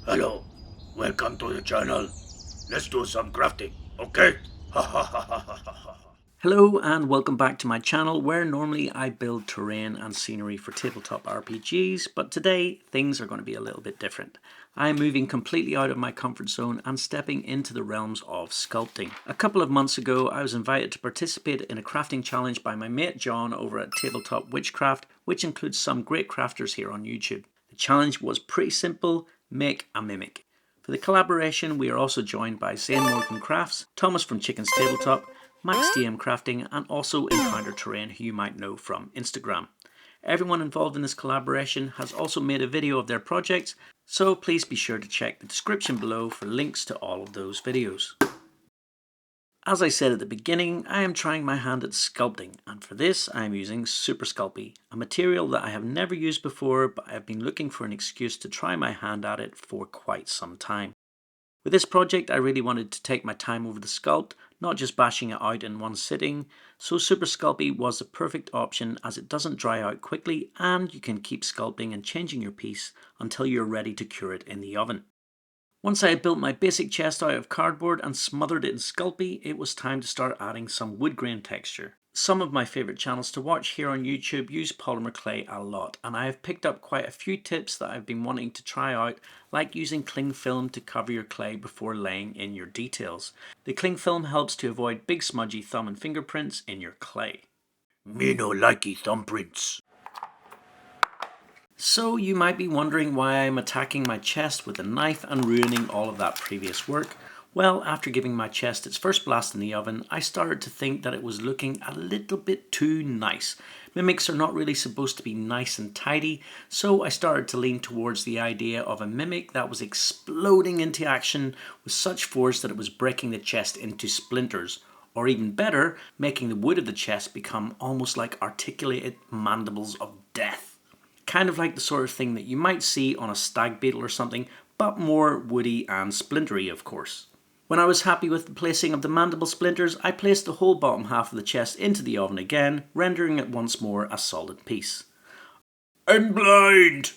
Hello, welcome to the channel. Let's do some crafting, okay? Hello and welcome back to my channel where normally I build terrain and scenery for tabletop RPGs, but today things are going to be a little bit different. I am moving completely out of my comfort zone and stepping into the realms of sculpting. A couple of months ago I was invited to participate in a crafting challenge by my mate John over at Tabletop Witch, which includes some great crafters here on YouTube. The challenge was pretty simple: make a mimic. For the collaboration we are also joined by Zane Morgan Crafts, Thomas from Chicken's Tabletop, Max DM Crafting, and also Encounter Terrain, who you might know from Instagram. Everyone involved in this collaboration has also made a video of their projects, so please be sure to check the description below for links to all of those videos. As I said at the beginning, I am trying my hand at sculpting, and for this I am using Super Sculpy, a material that I have never used before, but I have been looking for an excuse to try my hand at it for quite some time. With this project I really wanted to take my time over the sculpt, not just bashing it out in one sitting, so Super Sculpy was the perfect option as it doesn't dry out quickly and you can keep sculpting and changing your piece until you're ready to cure it in the oven. Once I had built my basic chest out of cardboard and smothered it in Sculpy, it was time to start adding some wood grain texture. Some of my favourite channels to watch here on YouTube use polymer clay a lot, and I have picked up quite a few tips that I've been wanting to try out, like using cling film to cover your clay before laying in your details. The cling film helps to avoid big smudgy thumb and fingerprints in your clay. Me no likey thumbprints. So you might be wondering why I'm attacking my chest with a knife and ruining all of that previous work. Well, after giving my chest its first blast in the oven, I started to think that it was looking a little bit too nice. Mimics are not really supposed to be nice and tidy, so I started to lean towards the idea of a mimic that was exploding into action with such force that it was breaking the chest into splinters. Or even better, making the wood of the chest become almost like articulated mandibles of death. Kind of like the sort of thing that you might see on a stag beetle or something, but more woody and splintery, of course. When I was happy with the placing of the mandible splinters, I placed the whole bottom half of the chest into the oven again, rendering it once more a solid piece. I'm blind!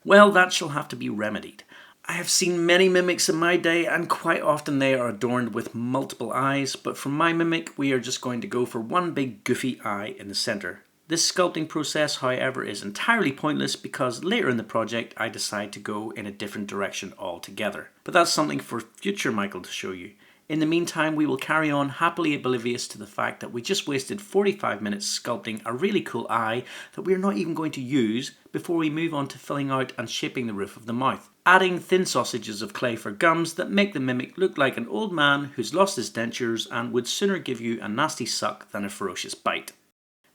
Well, that shall have to be remedied. I have seen many mimics in my day, and quite often they are adorned with multiple eyes, but for my mimic we are just going to go for one big goofy eye in the centre. This sculpting process, however, is entirely pointless because later in the project I decide to go in a different direction altogether. But that's something for future Michael to show you. In the meantime, we will carry on happily oblivious to the fact that we just wasted 45 minutes sculpting a really cool eye that we're not even going to use before we move on to filling out and shaping the roof of the mouth. Adding thin sausages of clay for gums that make the mimic look like an old man who's lost his dentures and would sooner give you a nasty suck than a ferocious bite.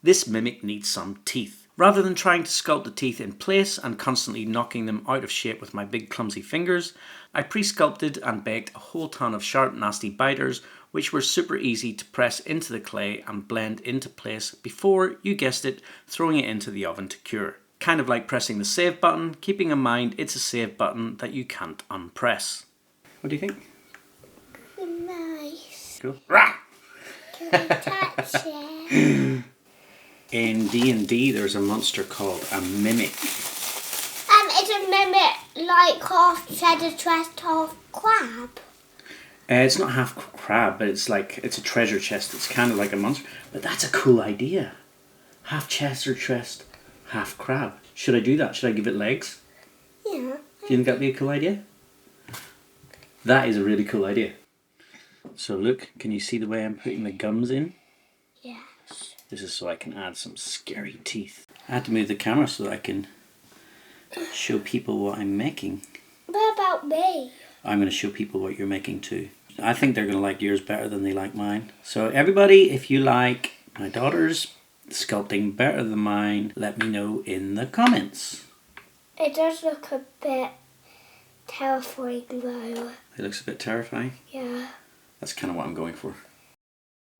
This mimic needs some teeth. Rather than trying to sculpt the teeth in place and constantly knocking them out of shape with my big clumsy fingers, I pre-sculpted and baked a whole ton of sharp nasty biters which were super easy to press into the clay and blend into place before, you guessed it, throwing it into the oven to cure. Kind of like pressing the save button, keeping in mind it's a save button that you can't unpress. What do you think? Nice. Cool. Can we touch it? In D&D there's a monster called a mimic. It's a mimic like half cheddar chest, half crab. It's not half crab, but it's a treasure chest. It's kind of like a monster. But that's a cool idea. Half treasure chest, half crab. Should I do that? Should I give it legs? Yeah. Do you think that'd be a cool idea? That is a really cool idea. So look, can you see the way I'm putting the gums in? Yes. This is so I can add some scary teeth. I had to move the camera so that I can show people what I'm making. What about me? I'm going to show people what you're making too. I think they're going to like yours better than they like mine. So everybody, if you like my daughter's sculpting better than mine, let me know in the comments. It does look a bit terrifying though. It looks a bit terrifying. Yeah. That's kind of what I'm going for.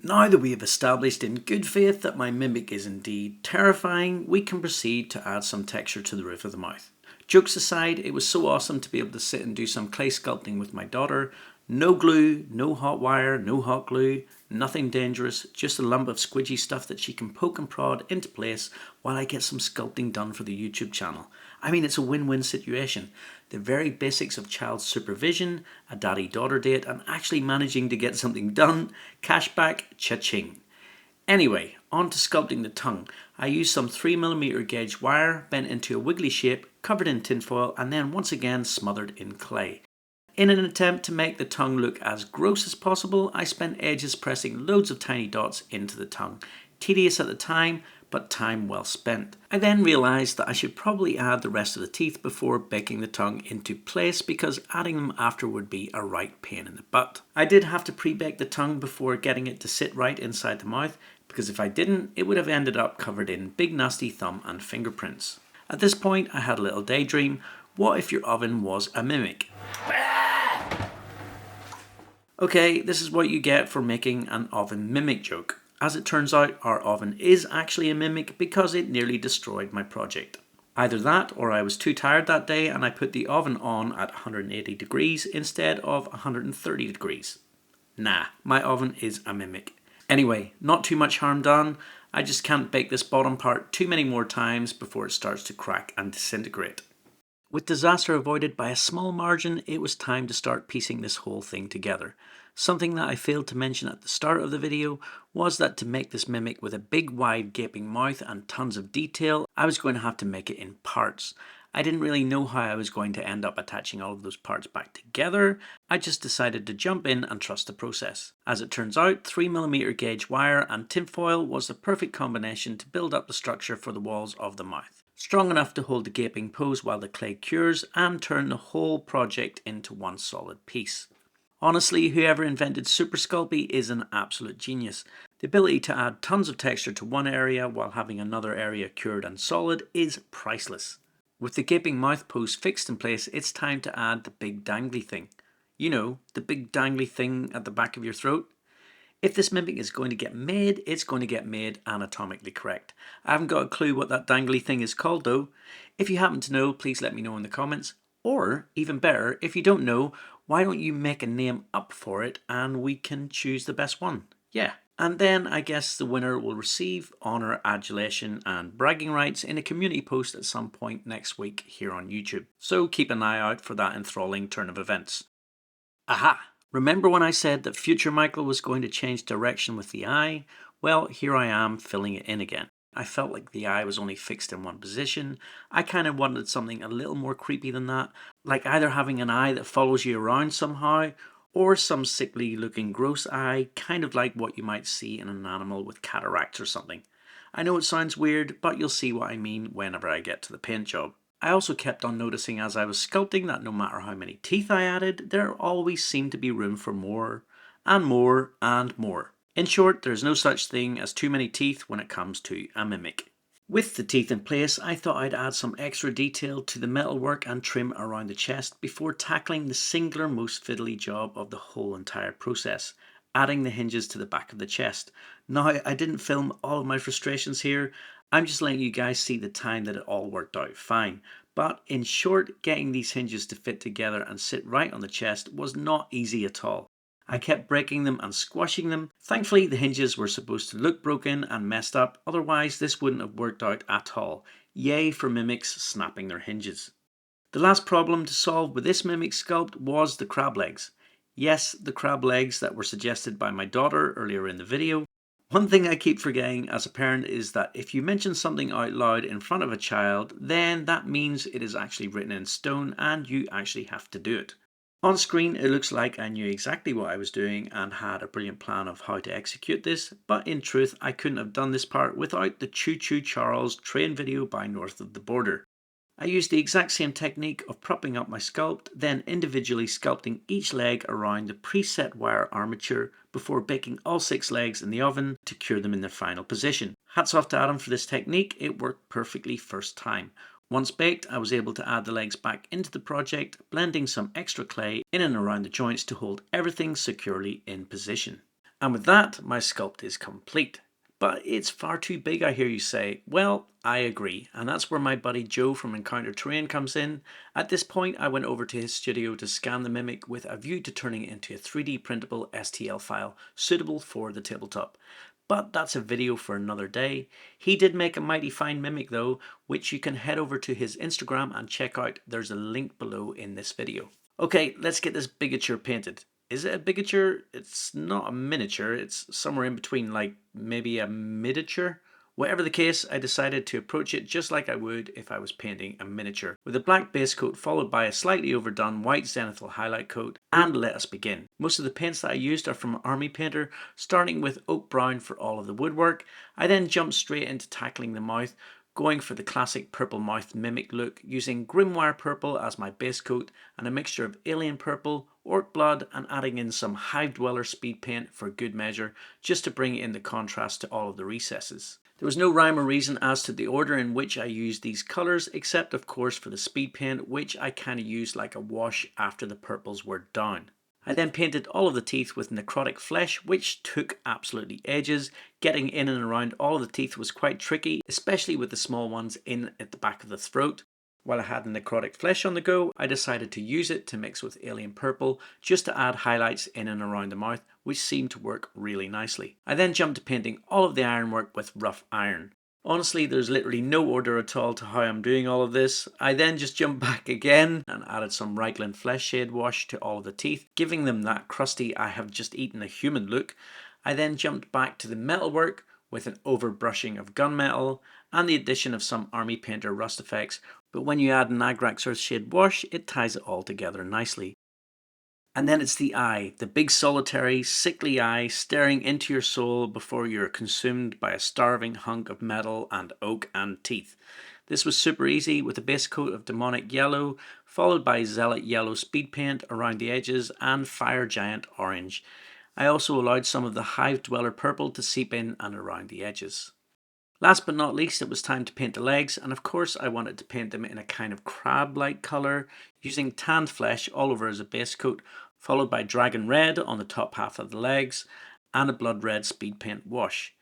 Now that we have established in good faith that my mimic is indeed terrifying, we can proceed to add some texture to the roof of the mouth. Jokes aside, it was so awesome to be able to sit and do some clay sculpting with my daughter, No glue, no hot wire, no hot glue, nothing dangerous, just a lump of squidgy stuff that she can poke and prod into place while I get some sculpting done for the YouTube channel. I mean, it's a win-win situation. The very basics of child supervision, a daddy-daughter date, and actually managing to get something done, cash back, cha-ching. Anyway, on to sculpting the tongue. I used some 3mm gauge wire bent into a wiggly shape, covered in tinfoil, and then once again smothered in clay. In an attempt to make the tongue look as gross as possible, I spent ages pressing loads of tiny dots into the tongue. Tedious at the time, but time well spent. I then realised that I should probably add the rest of the teeth before baking the tongue into place, because adding them after would be a right pain in the butt. I did have to pre-bake the tongue before getting it to sit right inside the mouth, because if I didn't, it would have ended up covered in big nasty thumb and fingerprints. At this point, I had a little daydream. What if your oven was a mimic? Okay, this is what you get for making an oven mimic joke. As it turns out, our oven is actually a mimic because it nearly destroyed my project. Either that, or I was too tired that day and I put the oven on at 180 degrees instead of 130 degrees. Nah, my oven is a mimic. Anyway, not too much harm done. I just can't bake this bottom part too many more times before it starts to crack and disintegrate. With disaster avoided by a small margin, it was time to start piecing this whole thing together. Something that I failed to mention at the start of the video was that to make this mimic with a big wide gaping mouth and tons of detail, I was going to have to make it in parts. I didn't really know how I was going to end up attaching all of those parts back together. I just decided to jump in and trust the process. As it turns out, 3mm gauge wire and tinfoil was the perfect combination to build up the structure for the walls of the mouth. Strong enough to hold the gaping pose while the clay cures and turn the whole project into one solid piece. Honestly, whoever invented Super Sculpy is an absolute genius. The ability to add tons of texture to one area while having another area cured and solid is priceless. With the gaping mouth pose fixed in place, it's time to add the big dangly thing. You know, the big dangly thing at the back of your throat. If this mimic is going to get made, it's going to get made anatomically correct. I haven't got a clue what that dangly thing is called though. If you happen to know, please let me know in the comments. Or, even better, if you don't know, why don't you make a name up for it and we can choose the best one? Yeah. And then I guess the winner will receive honour, adulation and bragging rights in a community post at some point next week here on YouTube. So keep an eye out for that enthralling turn of events. Aha! Remember when I said that future Michael was going to change direction with the eye? Well, here I am filling it in again. I felt like the eye was only fixed in one position. I kind of wanted something a little more creepy than that, like either having an eye that follows you around somehow, or some sickly looking gross eye, kind of like what you might see in an animal with cataracts or something. I know it sounds weird, but you'll see what I mean whenever I get to the paint job. I also kept on noticing as I was sculpting that no matter how many teeth I added, there always seemed to be room for more, and more, and more. In short, there's no such thing as too many teeth when it comes to a mimic. With the teeth in place, I thought I'd add some extra detail to the metalwork and trim around the chest before tackling the singular most fiddly job of the whole entire process, adding the hinges to the back of the chest. Now, I didn't film all of my frustrations here. I'm just letting you guys see the time that it all worked out fine. But in short, getting these hinges to fit together and sit right on the chest was not easy at all. I kept breaking them and squashing them. Thankfully, the hinges were supposed to look broken and messed up, otherwise this wouldn't have worked out at all. Yay for mimics snapping their hinges. The last problem to solve with this mimic sculpt was the crab legs. Yes, the crab legs that were suggested by my daughter earlier in the video. One thing I keep forgetting as a parent is that if you mention something out loud in front of a child, then that means it is actually written in stone and you actually have to do it. On screen it looks like I knew exactly what I was doing and had a brilliant plan of how to execute this, but in truth I couldn't have done this part without the Choo Choo Charles train video by North of the Border. I used the exact same technique of propping up my sculpt, then individually sculpting each leg around the preset wire armature before baking all 6 legs in the oven to cure them in their final position. Hats off to Adam for this technique, it worked perfectly first time. Once baked, I was able to add the legs back into the project, blending some extra clay in and around the joints to hold everything securely in position. And with that, my sculpt is complete. But it's far too big, I hear you say. Well, I agree, and that's where my buddy Joe from Encounter Terrain comes in. At this point, I went over to his studio to scan the Mimic with a view to turning it into a 3D printable STL file suitable for the tabletop. But that's a video for another day. He did make a mighty fine Mimic though, which you can head over to his Instagram and check out. There's a link below in this video. Okay, let's get this bigature painted. Is it a bigature? It's not a miniature, it's somewhere in between, like maybe a miniature. Whatever the case, I decided to approach it just like I would if I was painting a miniature, with a black base coat followed by a slightly overdone white zenithal highlight coat, and let us begin. Most of the paints that I used are from Army Painter, starting with oak brown for all of the woodwork. I then jumped straight into tackling the mouth, going for the classic purple mouth mimic look, using Grimoire purple as my base coat and a mixture of alien purple, orc blood, and adding in some hive dweller speed paint for good measure, just to bring in the contrast to all of the recesses. There was no rhyme or reason as to the order in which I used these colours, except of course for the speed paint, which I kind of used like a wash after the purples were down. I then painted all of the teeth with necrotic flesh, which took absolutely ages. Getting in and around all of the teeth was quite tricky, especially with the small ones in at the back of the throat. While I had necrotic flesh on the go, I decided to use it to mix with alien purple just to add highlights in and around the mouth, which seemed to work really nicely. I then jumped to painting all of the ironwork with rough iron. Honestly, there's literally no order at all to how I'm doing all of this. I then just jumped back again and added some Reichland flesh shade wash to all of the teeth, giving them that crusty I have just eaten a human look. I then jumped back to the metalwork with an overbrushing of gunmetal and the addition of some Army Painter rust effects, but when you add an Agrax Earthshade wash, it ties it all together nicely. And then it's the eye, the big solitary, sickly eye staring into your soul before you're consumed by a starving hunk of metal and oak and teeth. This was super easy with a base coat of demonic yellow, followed by zealot yellow speed paint around the edges and fire giant orange. I also allowed some of the hive dweller purple to seep in and around the edges. Last but not least, it was time to paint the legs, and of course I wanted to paint them in a kind of crab-like colour, using tanned flesh all over as a base coat, followed by dragon red on the top half of the legs, and a blood red speed paint wash.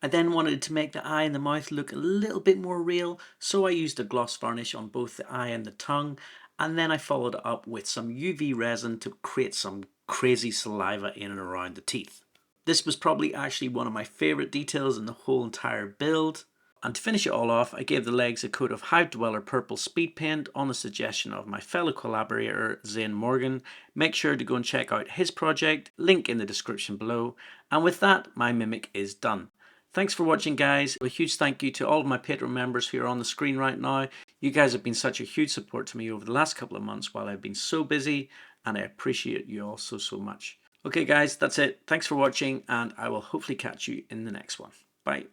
I then wanted to make the eye and the mouth look a little bit more real, so I used a gloss varnish on both the eye and the tongue, and then I followed it up with some UV resin to create some crazy saliva in and around the teeth. This was probably actually one of my favourite details in the whole entire build. And to finish it all off, I gave the legs a coat of Hive Dweller purple speed paint on the suggestion of my fellow collaborator Zane Morgan. Make sure to go and check out his project, link in the description below. And with that, my Mimic is done. Thanks for watching, guys. A huge thank you to all of my Patreon members who are on the screen right now. You guys have been such a huge support to me over the last couple of months while I've been so busy, and I appreciate you all so much. Okay guys, that's it. Thanks for watching, and I will hopefully catch you in the next one. Bye.